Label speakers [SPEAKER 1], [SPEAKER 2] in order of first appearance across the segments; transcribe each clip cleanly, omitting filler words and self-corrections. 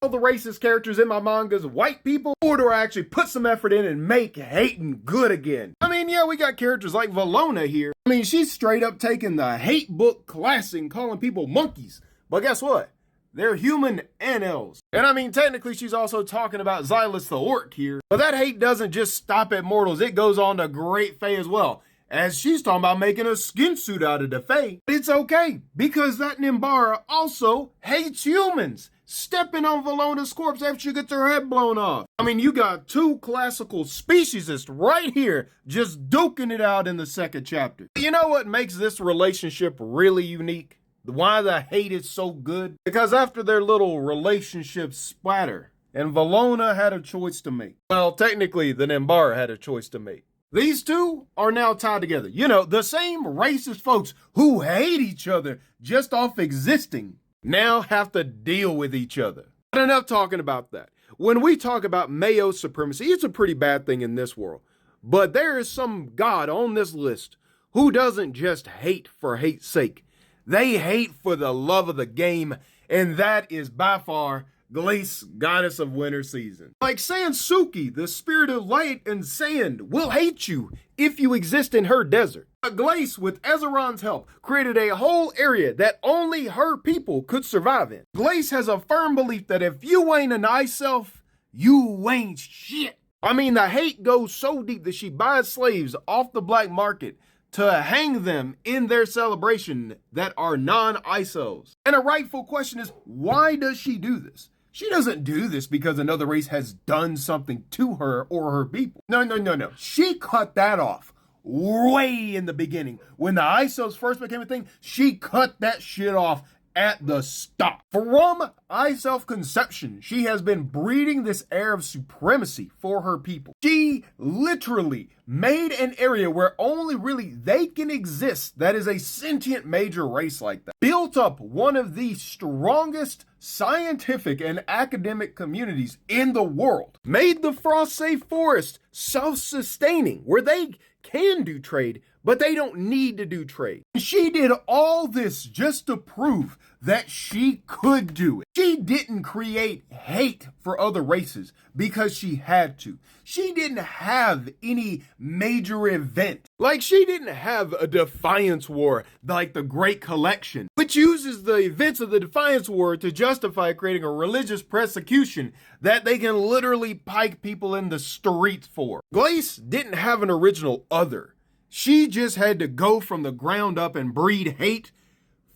[SPEAKER 1] all the racist characters in my mangas white people, or do I actually put some effort in and make hating good again? I mean, yeah, we got characters like Valona here. I mean, she's straight up taking the hate book classic and calling people monkeys. But guess what? They're human and elves. And I mean, technically, she's also talking about Xylus the Orc here. But that hate doesn't just stop at mortals. It goes on to Great Fae as well, as she's talking about making a skin suit out of the Fae. It's okay, because that Nimbara also hates humans, stepping on Valona's corpse after she gets her head blown off. I mean, you got two classical speciesists right here just duking it out in the second chapter. You know what makes this relationship really unique? Why the hate is so good? Because after their little relationship splatter, and Valona had a choice to make. Well, technically, the Nimbara had a choice to make. These two are now tied together. You know, the same racist folks who hate each other just off existing now have to deal with each other. But enough talking about that. When we talk about Mayo supremacy, it's a pretty bad thing in this world. But there is some god on this list who doesn't just hate for hate's sake. They hate for the love of the game, and that is by far Glace, goddess of winter season. Like Sansuki, the spirit of light and sand, will hate you if you exist in her desert. But Glace, with Ezeron's help, created a whole area that only her people could survive in. Glace has a firm belief that if you ain't an ice elf, you ain't shit. I mean, the hate goes so deep that she buys slaves off the black market to hang them in their celebration that are non-ice elves. And a rightful question is, why does she do this? She doesn't do this because another race has done something to her or her people. No. She cut that off way in the beginning. When the ice elves first became a thing, she cut that shit off at the stop. From ice elf conception, she has been breeding this air of supremacy for her people. She literally made an area where only really they can exist that is a sentient major race like that. Built up one of the strongest scientific and academic communities in the world. Made the Frost-safe forest self-sustaining, where they can do trade, but they don't need to do trade. She did all this just to prove that she could do it. She didn't create hate for other races because she had to. She didn't have any major event. Like, she didn't have a Defiance War like the Great Collection, which uses the events of the Defiance War to justify creating a religious persecution that they can literally pike people in the streets for. Glace didn't have an original other. She just had to go from the ground up and breed hate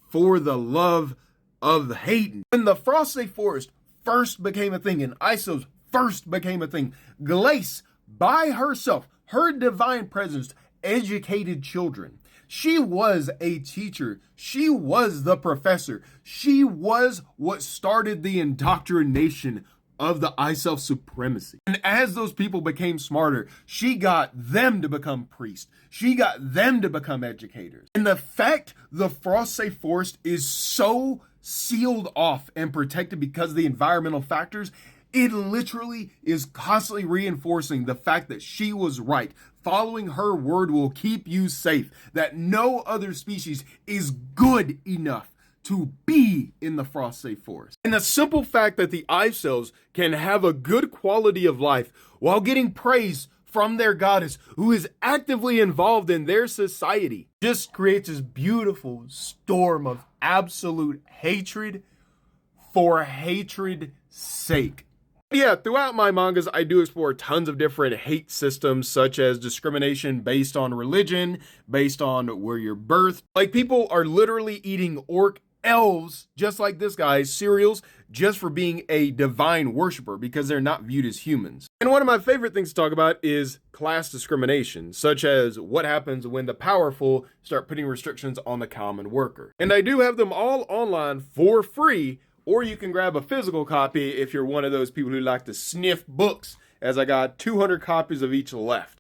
[SPEAKER 1] for the love of hating. When the Frost-safe forest first became a thing and ISOs first became a thing, Glace, by herself, her divine presence, educated children. She was a teacher. She was the professor. She was what started the indoctrination of the ice elf supremacy. And as those people became smarter, she got them to become priests. She got them to become educators. And the fact the Frost-safe forest is so sealed off and protected because of the environmental factors, it literally is constantly reinforcing the fact that she was right. Following her word will keep you safe, that no other species is good enough to be in the Frost-safe forest. And the simple fact that the ice elves can have a good quality of life while getting praise from their goddess who is actively involved in their society just creates this beautiful storm of absolute hatred for hatred's sake. Yeah, throughout my mangas, I do explore tons of different hate systems, such as discrimination based on religion, based on where you're birthed. Like, people are literally eating orc elves, just like this guy's cereals, just for being a divine worshiper because they're not viewed as humans. And one of my favorite things to talk about is class discrimination, such as what happens when the powerful start putting restrictions on the common worker. And I do have them all online for free, or you can grab a physical copy if you're one of those people who like to sniff books, as I got 200 copies of each left.